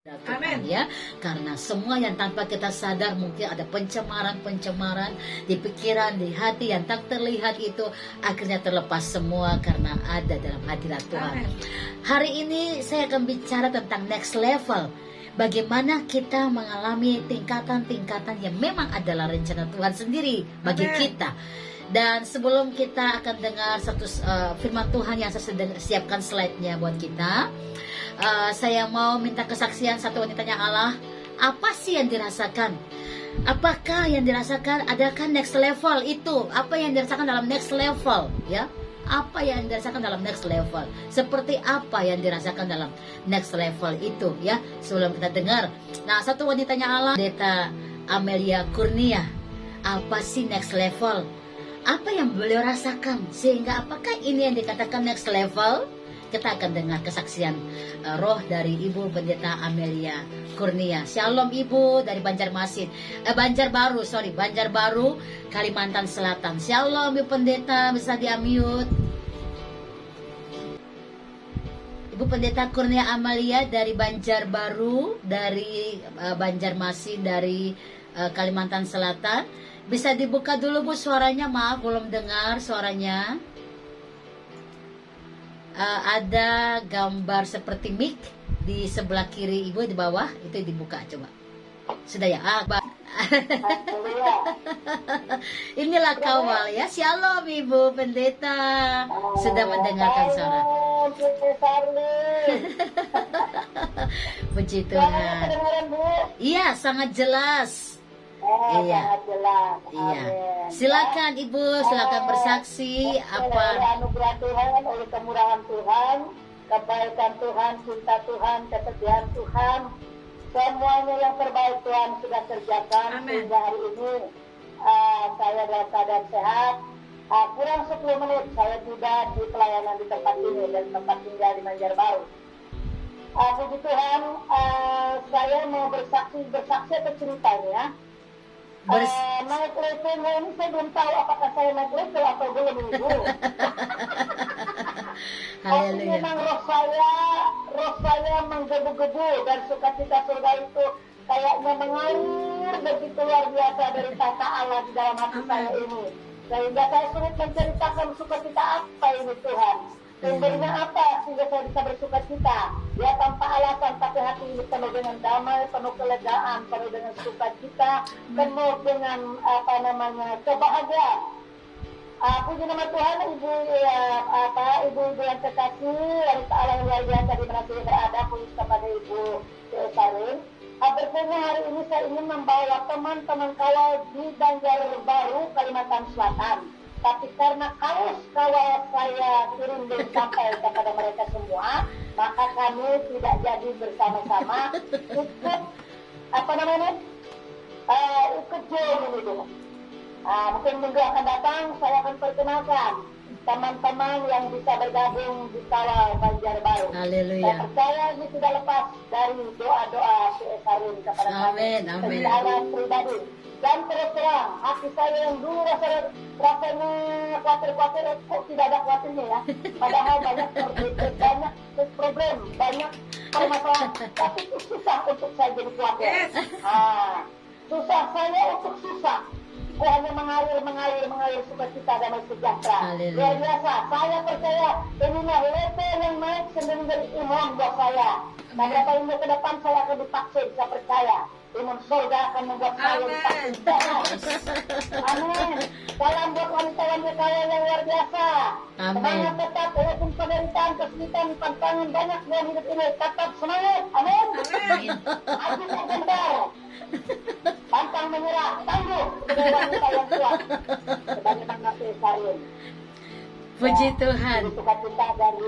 Tuhan ya, karena semua yang tanpa kita sadar mungkin ada pencemaran di pikiran, di hati yang tak terlihat itu akhirnya terlepas semua karena ada dalam hadirat Tuhan. Hari ini saya akan bicara tentang next level. Bagaimana kita mengalami tingkatan-tingkatan yang memang adalah rencana Tuhan sendiri bagi kita. Dan sebelum kita akan dengar satu firman Tuhan yang saya siapkan slide-nya buat kita, saya mau minta kesaksian satu wanitanya Allah. Apa sih yang dirasakan? Apakah yang dirasakan adakah next level itu? Apa yang dirasakan dalam next level? Ya, apa yang dirasakan dalam next level? Seperti apa yang dirasakan dalam next level itu? Ya, sebelum kita dengar. Nah, satu wanitanya Allah, Pendeta Amelia Kurnia. Apa sih next level? Apa yang beliau rasakan? Sehingga apakah ini yang dikatakan next level? Kita akan dengar kesaksian roh dari Ibu Pendeta Amelia Kurnia. Shalom Ibu dari Banjarbaru, Kalimantan Selatan. Shalom Ibu Pendeta, bisa di-unmute. Ibu Pendeta Kurnia Amelia dari Banjarbaru, dari Banjarmasin, dari Kalimantan Selatan. Bisa dibuka dulu Bu suaranya, maaf belum dengar suaranya. Ada gambar seperti mic di sebelah kiri Ibu di bawah, itu dibuka coba. Sudah ya? Inilah kawal ya. Shalom Ibu Pendeta. Sudah mendengarkan suara. Puji Tuhan. Iya, sangat jelas. Iya. Iya. Silakan Ibu, silakan bersaksi apa anugerah Tuhan, oleh kemurahan Tuhan, kebaikan Tuhan, cinta Tuhan, kesetiaan Tuhan, semuanya yang terbaik Tuhan sudah kerjakan. Sehingga hari ini saya dalam keadaan sehat. Kurang 10 menit saya tiba di pelayanan di tempat ini dan tempat tinggal di Banjarbaru. Puji Tuhan, saya mau bersaksi atau ceritanya. Naik levelnya ini saya belum tahu apakah saya naik level atau belum Ibu. Tapi memang roh saya menggebu-gebu dan sukacita surga itu kayaknya mengalir begitu luar biasa dari tata Allah di dalam hati saya ini. Sehingga saya sulit menceritakan sukacita apa ini Tuhan. Sumbernya apa sehingga saya bisa bersukacita? Ya tanpa alasan, tapi hati ini penuh dengan damai, penuh kelegaan, penuh dengan sukacita, penuh dengan kebahagiaan. Puji nama Tuhan, ibu-ibu yang kekasih, wanita Allah yang luar biasa di mana saya berada, puji kepada Ibu Sarin. Bersama hari ini saya ingin membawa teman-teman kawal di Banjarbaru, Kalimantan Selatan. Tapi karena kaos kawal saya kirim dan sampai kepada mereka semua, maka kami tidak jadi bersama-sama ikut ikut join ini. Mungkin minggu akan datang saya akan perkenalkan teman-teman yang bisa bergabung di kawal Banjarbaru. Haleluya. Saya percaya ini tidak lepas dari doa-doa Sarin kepada kami secara pribadi. Dan terus terang, hati saya yang dulu rasanya khawatir, kok tidak ada khawatirnya ya. Padahal banyak problem, banyak permasalahan. Tapi itu susah untuk saya jadi khawatir. Susah saya untuk susah. Kok hanya mengalir sukacita dan sejahtera. Luar biasa, saya percaya inilah level yang naik sendiri dari iman buat saya. Nah, berapa minggu ke depan saya akan dipaksa, saya percaya. Iman surga akan membuat saya dipaksa. Amin. Salam buat wanita-wanita yang luar biasa. Semangat tetap, walaupun penderitaan, kesulitan, tantangan banyak dalam hidup ini. Tetap semangat. Amin. Aku bergentar. Pantang menyerah, tangguh sebagai wanita yang kuat. Sebagaimana Sarin. Puji Tuhan. Sukacita dari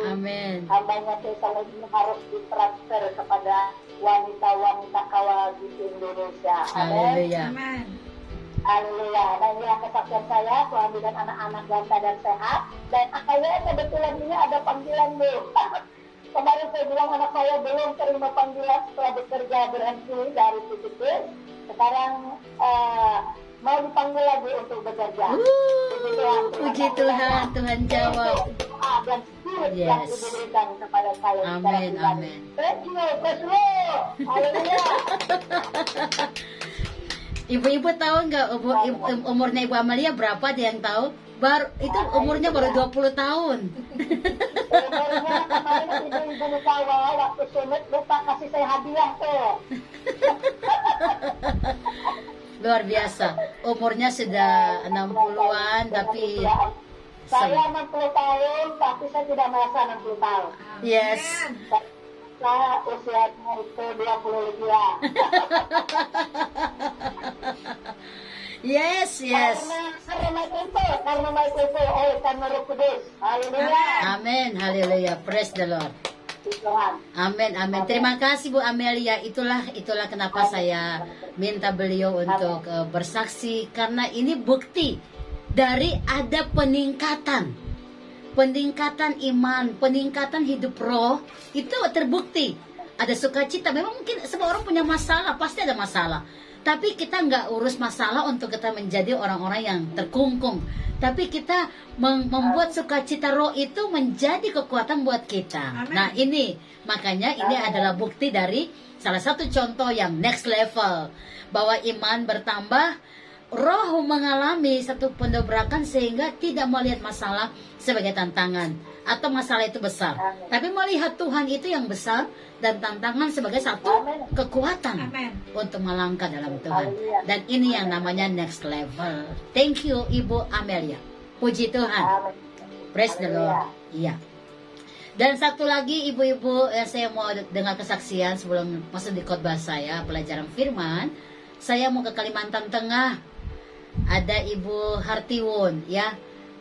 hambanya Tuhan ini harus ditransfer kepada wanita-wanita kawal di Indonesia. Amin. Haleluya. Dan inilah kesaksian saya, suami dan anak-anak ganta dan sehat. Dan saya kebetulan ini ada panggilan nih. Kemarin saya bilang anak saya belum terima panggilan setelah bekerja berhenti dari PTP. Sekarang mau dipanggil lagi untuk bekerja. Puji Tuhan, Tuhan jawab. Dan spirit yang diberikan kepada saya. Amin, amin. Thank you, haleluya. Ibu-ibu tahu nggak umurnya Ibu Amalia berapa? Ada yang tahu? Itu umurnya baru 20 tahun. Umurnya kemarin ibu-ibu Nukawa waktu sunat lupa kasih saya hadiah tuh. Luar biasa. Umurnya sudah 60-an tapi saya 60 tahun tapi saya tidak merasa 60 tahun. Yes. Saya usianya itu 20 lebih ya. Yes, yes. Karena Roh Kudus. Haleluya. Amin, haleluya. Praise the Lord. Amin, amin. Terima kasih Bu Amelia. Itulah kenapa saya minta beliau untuk bersaksi, karena ini bukti dari ada peningkatan iman, peningkatan hidup roh, itu terbukti. Ada sukacita. Memang mungkin semua orang punya masalah, pasti ada masalah. Tapi kita nggak urus masalah untuk kita menjadi orang-orang yang terkungkung. Tapi kita membuat sukacita roh itu menjadi kekuatan buat kita. Amen. Nah ini, makanya ini adalah bukti dari salah satu contoh yang next level. Bahwa iman bertambah, roh mengalami satu pendobrakan sehingga tidak melihat masalah sebagai tantangan. Atau masalah itu besar. Amen. Tapi melihat Tuhan itu yang besar dan tantangan sebagai satu kekuatan. Amen. Untuk melangkah dalam Tuhan. Dan ini yang namanya next level. Thank you Ibu Amelia. Puji Tuhan. Amen. Praise the Lord. Iya. Dan satu lagi ibu-ibu, saya mau dengar kesaksian sebelum masuk di khotbah saya, pelajaran firman. Saya mau ke Kalimantan Tengah. Ada Ibu Hartiwun ya.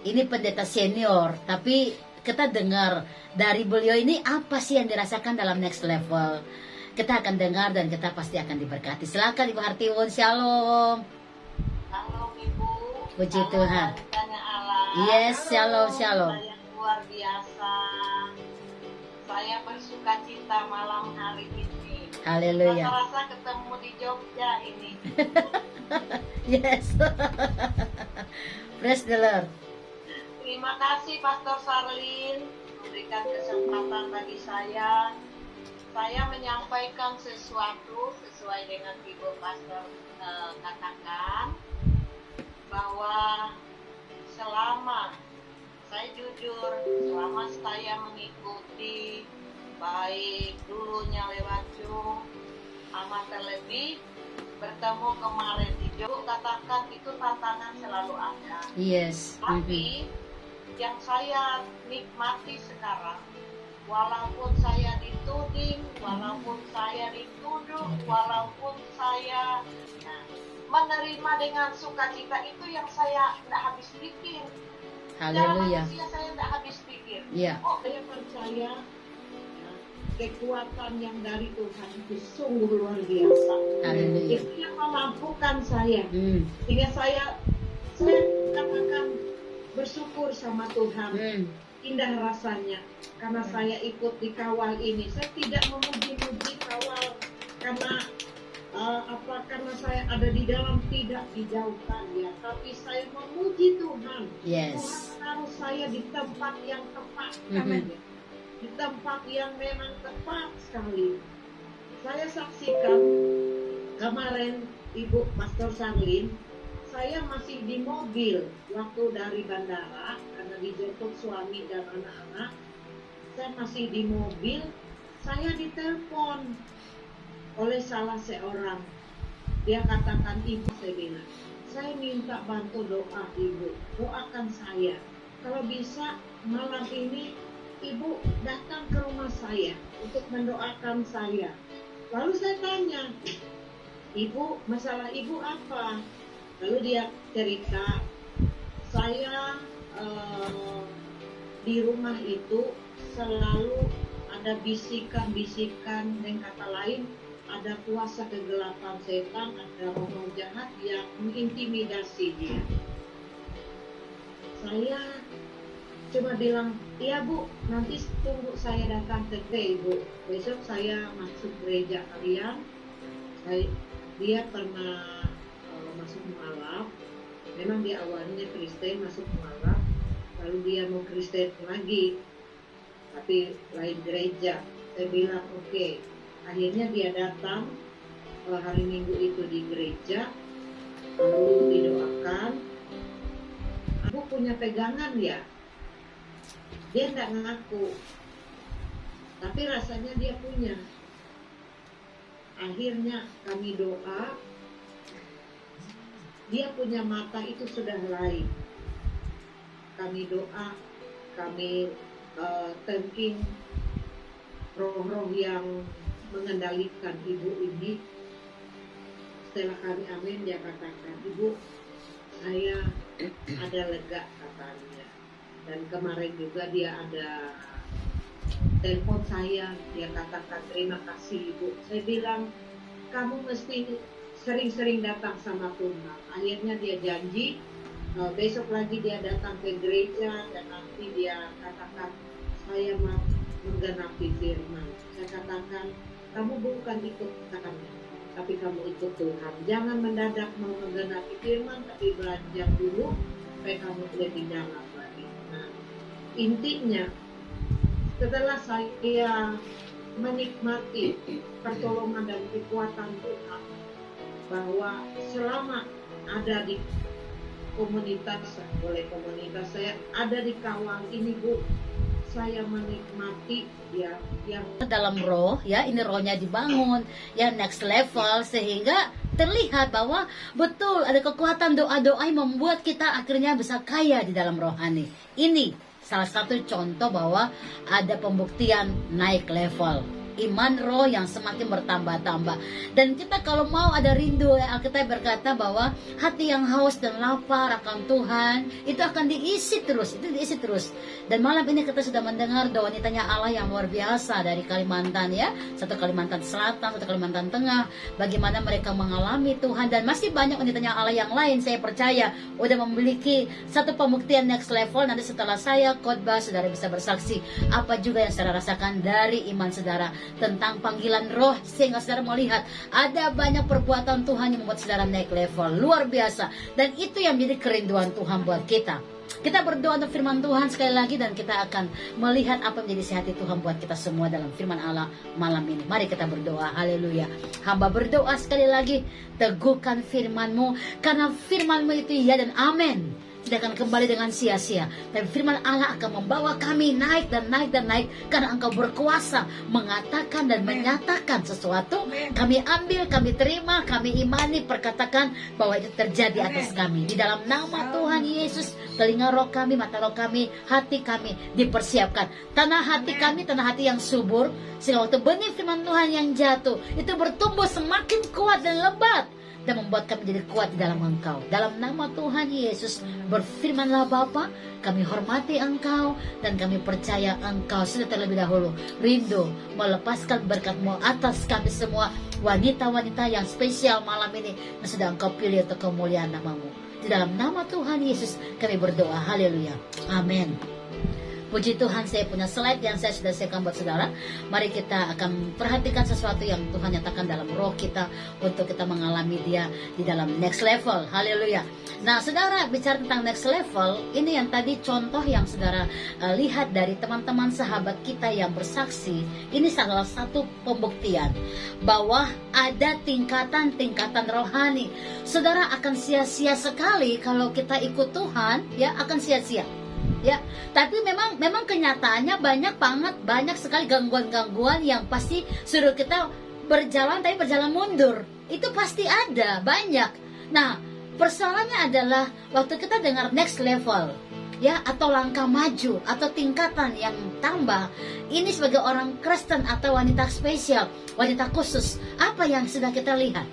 Ini pendeta senior, tapi kita dengar dari beliau ini apa sih yang dirasakan dalam next level. Kita akan dengar dan kita pasti akan diberkati. Silakan Ibu Hartiwun, shalom. Shalom Ibu. Puji Tuhan. Yes, shalom, shalom. Yang luar biasa. Saya bersuka cita malam hari ini. Haleluya. Rasa-rasa ketemu di Jogja ini. Yes. Praise the Lord. Terima kasih Pastor Sarlin memberikan kesempatan bagi saya. Saya menyampaikan sesuatu sesuai dengan Ibu Pastor katakan, bahwa selama saya jujur, selama saya mengikuti baik dulunya lewat Zoom, amat terlebih bertemu kemarin di Jogja, katakan itu tantangan selalu ada. Yes. Tapi yang saya nikmati sekarang, walaupun saya dituding, walaupun saya dituduh, walaupun saya menerima dengan sukacita, itu yang saya tidak habis pikir. Haleluya. Saya tidak habis pikir. Yeah. Oh, saya percaya kekuatan yang dari Tuhan itu sungguh luar biasa. Haleluya. Itu yang memampukan saya. Sehingga saya katakan bersyukur sama Tuhan. Indah rasanya karena saya ikut di kawal ini. Saya tidak memuji-muji kawal karena karena saya ada di dalam, tidak dijauhkan ya, tapi saya memuji Tuhan. Yes. Tuhan menaruh saya di tempat yang tepat, di tempat yang memang tepat sekali. Saya saksikan kemarin Ibu Pastor Sarlin, saya masih di mobil waktu dari bandara karena dijemput suami dan anak-anak. Saya masih di mobil, saya ditelepon oleh salah seorang. Dia katakan, Ibu, saya bilang, saya minta bantu doa Ibu, doakan saya. Kalau bisa malam ini Ibu datang ke rumah saya untuk mendoakan saya. Lalu saya tanya, Ibu, masalah Ibu apa? Lalu dia cerita, saya di rumah itu selalu ada bisikan-bisikan, dengan kata lain ada kuasa kegelapan setan, ada roh jahat yang mengintimidasi dia. Saya cuma bilang, iya Bu, nanti tunggu saya datang ke Ibu. Besok saya masuk gereja kalian. Dia pernah masuk mualaf. Memang dia awalnya Kristen, masuk mualaf, lalu dia mau Kristen lagi, tapi lain gereja. Saya bilang oke. Akhirnya dia datang hari Minggu itu di gereja, lalu didoakan. Aku punya pegangan ya, dia nggak ngaku, tapi rasanya dia punya. Akhirnya kami doa, dia punya mata itu sudah lain. Kami doa, kami thanking roh-roh yang mengendalikan ibu ini. Setelah kami amin, dia katakan, ibu, saya ada lega katanya. Dan kemarin juga dia ada telepon saya, dia katakan terima kasih ibu. Saya bilang kamu mesti sering-sering datang sama Tuhan. Akhirnya dia janji besok lagi dia datang ke gereja dan nanti dia katakan saya mau menggenapi firman. Saya katakan kamu bukan ikut katakannya, tapi kamu ikut Tuhan. Jangan mendadak mau menggenapi firman, tapi belajar dulu supaya kamu lebih dalam lagi. Nah, intinya setelah saya menikmati pertolongan dan kekuatan Tuhan, bahwa selama ada di komunitas saya ada di kawal ini Bu, saya menikmati ya yang dalam roh, ya ini rohnya dibangun, ya next level, sehingga terlihat bahwa betul ada kekuatan doa-doa yang membuat kita akhirnya bisa kaya di dalam rohani. Ini salah satu contoh bahwa ada pembuktian naik level. Iman roh yang semakin bertambah-tambah. Dan kita kalau mau ada rindu, Alkitab berkata bahwa hati yang haus dan lapar akan Tuhan itu akan diisi terus, itu diisi terus. Dan malam ini kita sudah mendengar doa wanitanya Allah yang luar biasa dari Kalimantan, ya, satu Kalimantan Selatan, satu Kalimantan Tengah, bagaimana mereka mengalami Tuhan. Dan masih banyak wanitanya Allah yang lain, saya percaya udah memiliki satu pembuktian next level. Nanti setelah saya khotbah, saudara bisa bersaksi apa juga yang saudara rasakan dari iman saudara tentang panggilan roh, sehingga saudara melihat ada banyak perbuatan Tuhan yang membuat saudara naik level luar biasa. Dan itu yang menjadi kerinduan Tuhan buat kita. Kita berdoa untuk firman Tuhan sekali lagi, dan kita akan melihat apa yang menjadi hati Tuhan buat kita semua dalam firman Allah malam ini. Mari kita berdoa. Haleluya. Hamba berdoa sekali lagi, teguhkan firman-Mu, karena firman-Mu itu ya dan amin, tidak akan kembali dengan sia-sia. Dan firman Allah akan membawa kami naik dan naik dan naik, karena Engkau berkuasa mengatakan dan menyatakan sesuatu. Kami ambil, kami terima, kami imani, perkatakan bahwa itu terjadi atas kami. Di dalam nama Tuhan Yesus, telinga roh kami, mata roh kami, hati kami dipersiapkan. Tanah hati kami, tanah hati yang subur, sehingga waktu benih firman Tuhan yang jatuh itu bertumbuh semakin kuat dan lebat, dan membuat kami jadi kuat di dalam Engkau. Dalam nama Tuhan Yesus, berfirmanlah Bapa, kami hormati Engkau, dan kami percaya Engkau sudah terlebih dahulu rindu melepaskan berkat-Mu atas kami semua, wanita-wanita yang spesial malam ini yang sudah Engkau pilih untuk kemuliaan nama-Mu. Di dalam nama Tuhan Yesus kami berdoa. Haleluya. Amin. Puji Tuhan, saya punya slide yang saya sudah siapkan buat saudara. Mari kita akan perhatikan sesuatu yang Tuhan nyatakan dalam roh kita untuk kita mengalami dia di dalam next level. Haleluya. Nah, saudara, bicara tentang next level, ini yang tadi contoh yang saudara lihat dari teman-teman sahabat kita yang bersaksi. Ini salah satu pembuktian bahwa ada tingkatan-tingkatan rohani. Saudara, akan sia-sia sekali kalau kita ikut Tuhan, ya, akan sia-sia. Ya, tapi memang kenyataannya banyak sekali gangguan-gangguan yang pasti suruh kita berjalan, tapi berjalan mundur. Itu pasti ada, banyak. Nah, persoalannya adalah waktu kita dengar next level, ya, atau langkah maju, atau tingkatan yang tambah. Ini sebagai orang Kristen atau wanita spesial, wanita khusus, apa yang sudah kita lihat?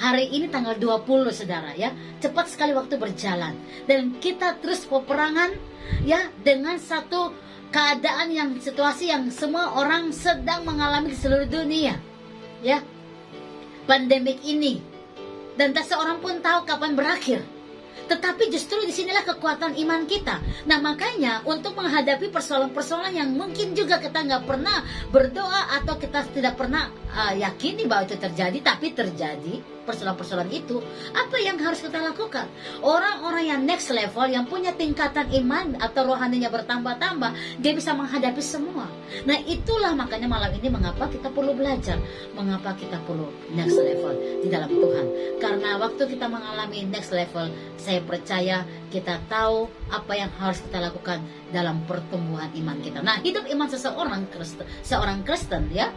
Hari ini tanggal 20, saudara, ya, cepat sekali waktu berjalan. Dan kita terus peperangan, ya, dengan satu keadaan yang, situasi yang semua orang sedang mengalami di seluruh dunia, ya, pandemik ini. Dan tak seorang pun tahu kapan berakhir. Tetapi justru disinilah kekuatan iman kita. Nah makanya untuk menghadapi persoalan-persoalan yang mungkin juga kita nggak pernah berdoa atau kita tidak pernah yakini bahwa itu terjadi, tapi terjadi persoalan-persoalan itu, apa yang harus kita lakukan? Orang-orang yang next level, yang punya tingkatan iman atau rohaninya bertambah-tambah, dia bisa menghadapi semua. Nah itulah makanya malam ini mengapa kita perlu belajar, mengapa kita perlu next level di dalam Tuhan. Karena waktu kita mengalami next level, saya percaya kita tahu apa yang harus kita lakukan dalam pertumbuhan iman kita. Nah hidup iman seorang Kristen ya,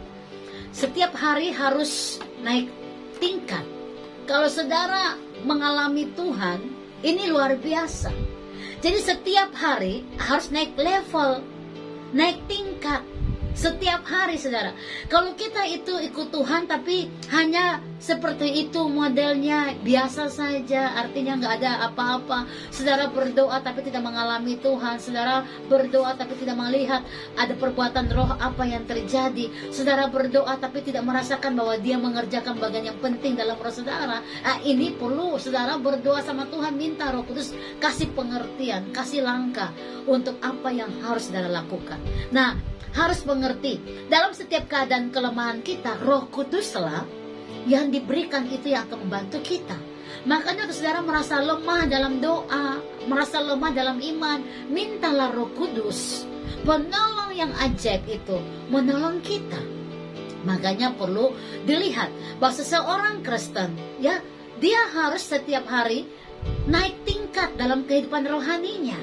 setiap hari harus naik tingkat. Kalau saudara mengalami Tuhan, ini luar biasa. Jadi setiap hari harus naik level, naik tingkat. Setiap hari saudara. Kalau kita itu ikut Tuhan tapi hanya seperti itu modelnya, biasa saja, artinya nggak ada apa-apa. Saudara berdoa tapi tidak mengalami Tuhan. Saudara berdoa tapi tidak melihat ada perbuatan roh apa yang terjadi. Saudara berdoa tapi tidak merasakan bahwa dia mengerjakan bagian yang penting dalam roh saudara. Ini perlu saudara berdoa sama Tuhan, minta Roh Kudus kasih pengertian, kasih langkah untuk apa yang harus saudara lakukan. Nah, harus mengerti, dalam setiap keadaan kelemahan kita, Roh Kuduslah yang diberikan itu yang akan membantu kita. Makanya kalau saudara merasa lemah dalam doa, merasa lemah dalam iman, mintalah Roh Kudus, penolong yang ajaib itu menolong kita. Makanya perlu dilihat bahwa seseorang Kristen ya, dia harus setiap hari naik tingkat dalam kehidupan rohaninya.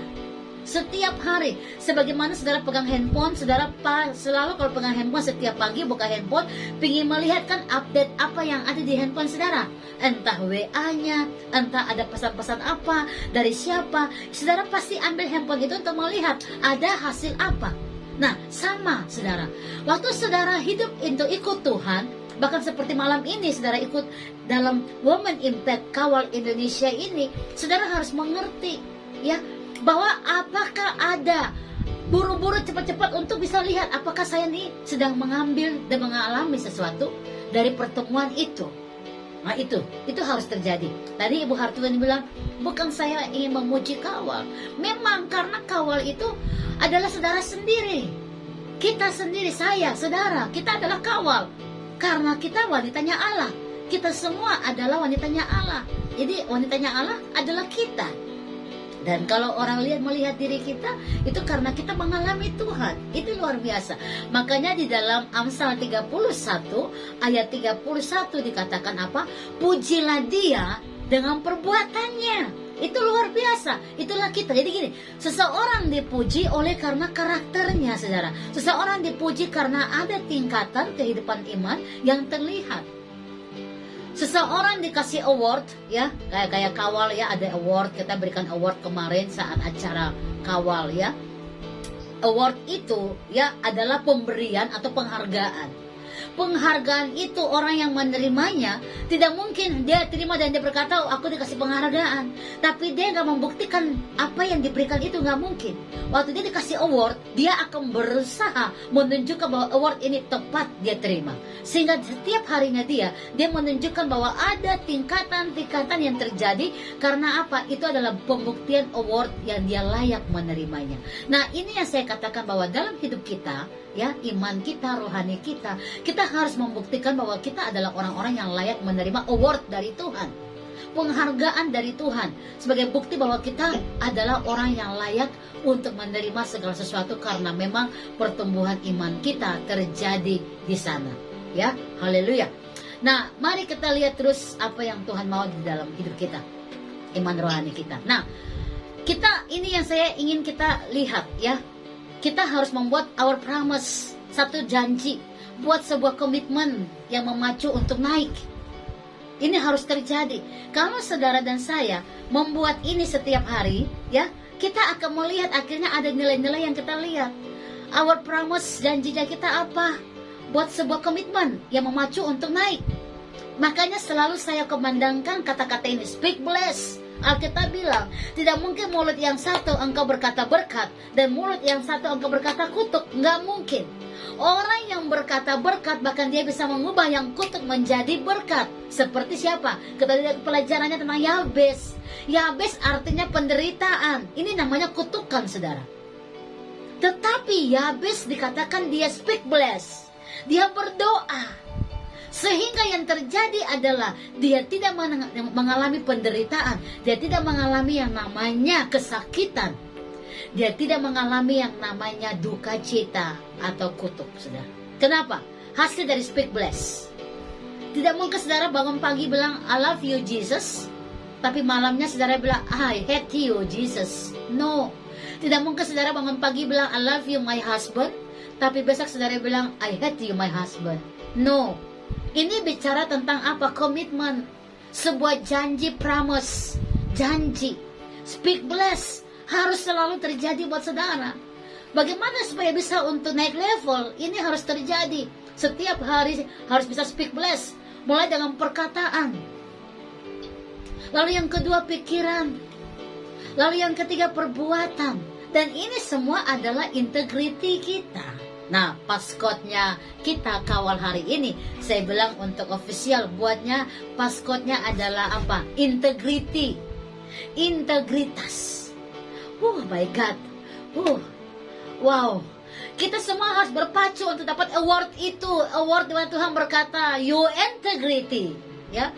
Setiap hari, sebagaimana saudara pegang handphone, saudara selalu kalau pegang handphone setiap pagi buka handphone, ingin melihat kan update apa yang ada di handphone saudara. Entah WA-nya, entah ada pesan-pesan apa, dari siapa. Saudara pasti ambil handphone itu untuk melihat ada hasil apa. Nah, sama saudara. Waktu saudara hidup untuk ikut Tuhan, bahkan seperti malam ini saudara ikut dalam Women Impact Kawal Indonesia ini, saudara harus mengerti ya, bahwa apakah ada buru-buru cepat-cepat untuk bisa lihat apakah saya nih sedang mengambil dan mengalami sesuatu dari pertemuan itu. Nah itu harus terjadi. Tadi Ibu Hartwani bilang, bukan saya ingin memuji Kawal. Memang karena Kawal itu adalah saudara sendiri. Kita sendiri, saya, saudara, kita adalah Kawal. Karena kita wanitanya Allah. Kita semua adalah wanitanya Allah. Jadi wanitanya Allah adalah kita. Dan kalau orang melihat diri kita, itu karena kita mengalami Tuhan. Itu luar biasa. Makanya di dalam Amsal 31 ayat 31 dikatakan apa? Pujilah dia dengan perbuatannya. Itu luar biasa. Itulah kita. Jadi gini, seseorang dipuji oleh karena karakternya, saudara. Seseorang dipuji karena ada tingkatan kehidupan iman yang terlihat. Seseorang dikasih award ya, kayak Kawal ya, ada award, kita berikan award kemarin saat acara Kawal ya. Award itu ya adalah pemberian atau penghargaan. Penghargaan itu orang yang menerimanya tidak mungkin dia terima dan dia berkata, oh, aku dikasih penghargaan, tapi dia nggak membuktikan apa yang diberikan itu, nggak mungkin. Waktu dia dikasih award, dia akan berusaha menunjukkan bahwa award ini tepat dia terima, sehingga setiap harinya dia menunjukkan bahwa ada tingkatan-tingkatan yang terjadi. Karena apa? Itu adalah pembuktian award yang dia layak menerimanya. Nah ini yang saya katakan bahwa dalam hidup kita ya, iman kita, rohani kita harus membuktikan bahwa kita adalah orang-orang yang layak menerima award dari Tuhan, penghargaan dari Tuhan, sebagai bukti bahwa kita adalah orang yang layak untuk menerima segala sesuatu, karena memang pertumbuhan iman kita terjadi di sana ya. Haleluya. Nah mari kita lihat terus apa yang Tuhan mau di dalam hidup kita, iman rohani kita. Nah kita, ini yang saya ingin kita lihat ya, kita harus membuat our promise, satu janji, buat sebuah komitmen yang memacu untuk naik. Ini harus terjadi. Kalau saudara dan saya membuat ini setiap hari, ya, kita akan melihat akhirnya ada nilai-nilai yang kita lihat. Our promise, janjinya kita apa? Buat sebuah komitmen yang memacu untuk naik. Makanya selalu saya kumandangkan kata-kata ini, speak bless. Alkitab bilang, tidak mungkin mulut yang satu engkau berkata berkat dan mulut yang satu engkau berkata kutuk. Nggak mungkin. Orang yang berkata berkat, bahkan dia bisa mengubah yang kutuk menjadi berkat. Seperti siapa? Kita lihat pelajarannya tentang Yabes. Yabes artinya penderitaan. Ini namanya kutukan, saudara. Tetapi Yabes dikatakan dia speak bless. Dia berdoa. Sehingga yang terjadi adalah dia tidak mengalami penderitaan. Dia tidak mengalami yang namanya kesakitan. Dia tidak mengalami yang namanya duka cita atau kutuk, saudara. Kenapa? Hasil dari speak bless. Tidak mungkin saudara bangun pagi bilang I love you Jesus, tapi malamnya saudara bilang I hate you Jesus. No. Tidak mungkin saudara bangun pagi bilang I love you my husband, tapi besok saudara bilang I hate you my husband. No. Ini bicara tentang apa? Komitmen. Sebuah janji, promise. Janji. Speak bless harus selalu terjadi buat saudara. Bagaimana supaya bisa untuk naik level? Ini harus terjadi. Setiap hari harus bisa speak bless. Mulai dengan perkataan. Lalu yang kedua pikiran. Lalu yang ketiga perbuatan. Dan ini semua adalah integriti kita. Nah, paskotnya kita kawal hari ini, saya bilang untuk official buatnya, paskotnya adalah apa? Integriti. Integritas. My God. Wow. Kita semua harus berpacu untuk dapat award itu. Award di mana Tuhan berkata, your integrity. Ya.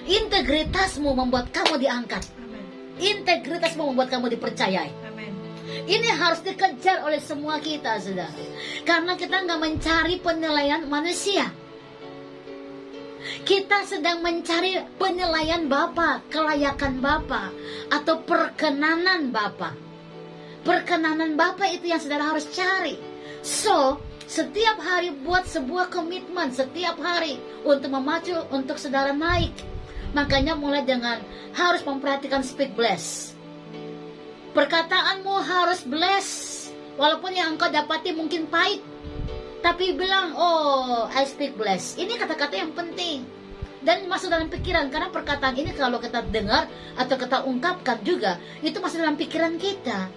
Integritasmu membuat kamu diangkat. Amen. Integritasmu membuat kamu dipercayai. Amen. Ini harus dikejar oleh semua kita, saudara. Karena kita nggak mencari penilaian manusia. Kita sedang mencari penilaian Bapa, kelayakan Bapa, atau perkenanan Bapa. Perkenanan Bapa itu yang saudara harus cari. So, setiap hari buat sebuah komitmen, setiap hari untuk memacu, untuk saudara naik. Makanya mulai dengan harus memperhatikan speak bless. Perkataanmu harus bless. Walaupun yang engkau dapati mungkin pahit, tapi bilang, oh, I speak bless. Ini kata-kata yang penting. Dan masuk dalam pikiran. Karena perkataan ini kalau kita dengar atau kita ungkapkan juga, itu masuk dalam pikiran kita.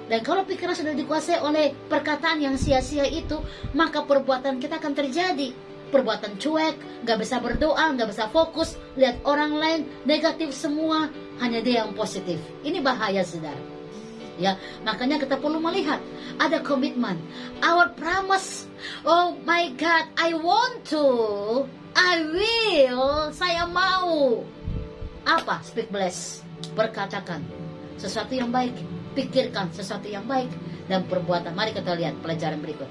Dan kalau pikiran sudah dikuasai oleh perkataan yang sia-sia itu, maka perbuatan kita akan terjadi. Perbuatan cuek, gak bisa berdoa, gak bisa fokus, lihat orang lain, negatif semua, hanya dia yang positif. Ini bahaya, saudara. Ya, makanya kita perlu melihat ada komitmen. Our promise. Oh my God, I want to, I will, saya mau. Apa? Speak bless. Berkatakan sesuatu yang baik, pikirkan sesuatu yang baik, dan perbuatan. Mari kita lihat pelajaran berikut.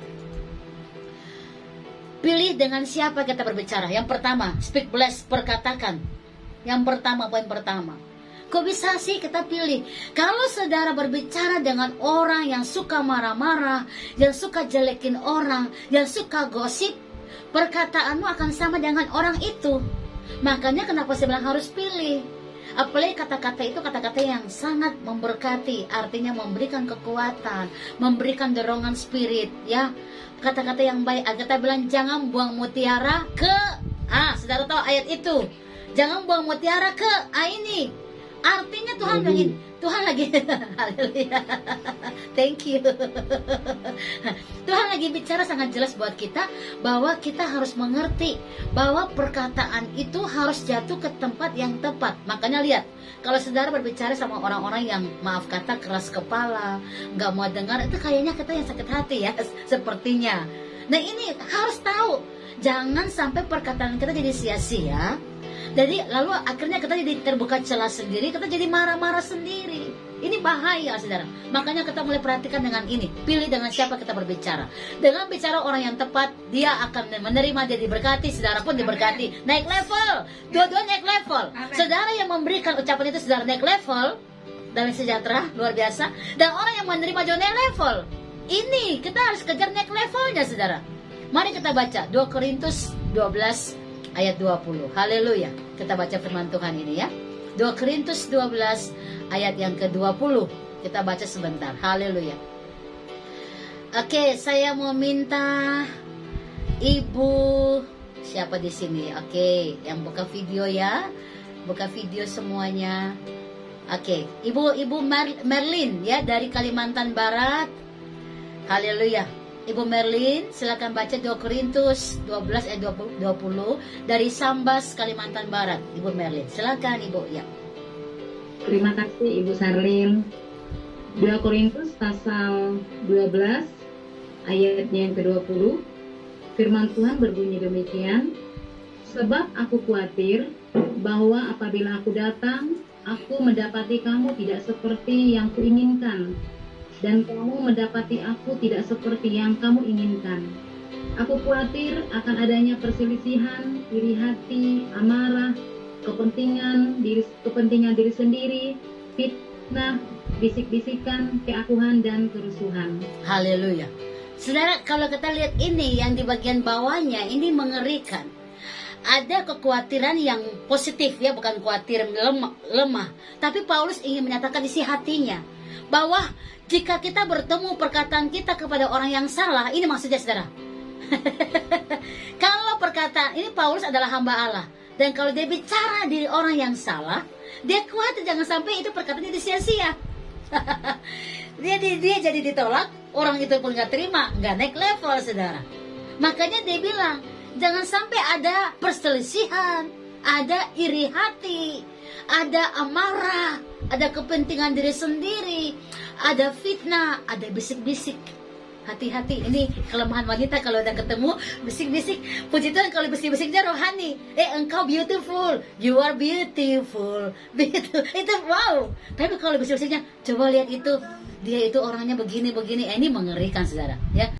Pilih dengan siapa kita berbicara. Yang pertama, speak bless, perkatakan. Yang pertama, poin pertama. Kok bisa sih kita pilih? Kalau saudara berbicara dengan orang yang suka marah-marah, yang suka jelekin orang, yang suka gosip, perkataanmu akan sama dengan orang itu. Makanya kenapa saya bilang harus pilih. Apalagi kata-kata itu kata-kata yang sangat memberkati, artinya memberikan kekuatan, memberikan dorongan spirit, ya. Kata-kata yang baik. Kita bilang jangan buang mutiara ke saudara tahu ayat itu. Jangan buang mutiara ke ini. Artinya Tuhan lagi haleluya. Thank you. Tuhan lagi bicara sangat jelas buat kita bahwa kita harus mengerti bahwa perkataan itu harus jatuh ke tempat yang tepat. Makanya lihat, kalau saudara berbicara sama orang-orang yang maaf kata keras kepala, nggak mau dengar, itu kayaknya kita yang sakit hati ya, sepertinya. Nah ini harus tahu, jangan sampai perkataan kita jadi sia-sia. Jadi lalu akhirnya kita jadi terbuka celah sendiri, kita jadi marah-marah sendiri. Ini bahaya, saudara. Makanya kita mulai perhatikan dengan ini. Pilih dengan siapa kita berbicara. Dengan bicara orang yang tepat, dia akan menerima, dia diberkati, saudara pun diberkati. Naik level, dua-dua naik level. Amen. Saudara yang memberikan ucapan itu, saudara naik level, damai sejahtera, luar biasa. Dan orang yang menerima juga naik level. Ini kita harus kejar naik levelnya, saudara. Mari kita baca 2 Korintus 12 ayat 20. Haleluya. Kita baca firman Tuhan ini ya. 2 Korintus 12 ayat yang ke-20. Kita baca sebentar. Haleluya. Oke, saya mau minta Ibu siapa di sini? Oke, yang buka video ya. Buka video semuanya. Oke, Ibu Merlin ya dari Kalimantan Barat. Haleluya. Ibu Merlin, silakan baca 2 Korintus 12 ayat 20 dari Sambas, Kalimantan Barat. Ibu Merlin, silakan Ibu. Ya. Terima kasih Ibu Sarlin. 2 Korintus pasal 12 ayatnya yang ke-20. Firman Tuhan berbunyi demikian, sebab aku khawatir bahwa apabila aku datang, aku mendapati kamu tidak seperti yang kuinginkan, dan kamu mendapati aku tidak seperti yang kamu inginkan. Aku khawatir akan adanya perselisihan, iri hati, amarah, kepentingan diri sendiri, fitnah, bisik-bisikan, keakuhan, dan kerusuhan. Haleluya. Saudara, kalau kita lihat ini yang di bagian bawahnya, ini mengerikan. Ada kekhawatiran yang positif ya, bukan khawatir lemah. Tapi Paulus ingin menyatakan isi hatinya bahwa jika kita bertemu perkataan kita kepada orang yang salah, ini maksudnya saudara. Kalau perkataan ini, Paulus adalah hamba Allah, dan kalau dia bicara di orang yang salah, dia khawatir jangan sampai itu perkataannya sia-sia. dia jadi ditolak, orang itu pun nggak terima, nggak naik level saudara. Makanya dia bilang jangan sampai ada perselisihan, ada iri hati, ada amarah, ada kepentingan diri sendiri, ada fitnah, ada bisik-bisik. Hati-hati, ini kelemahan wanita kalau udah ketemu bisik-bisik. Puji Tuhan kalau bisik-bisiknya rohani. Engkau beautiful, you are beautiful. Begitu, itu wow. Tapi kalau bisik-bisiknya, coba lihat itu, dia itu orangnya begini-begini. Ini mengerikan saudara, ya.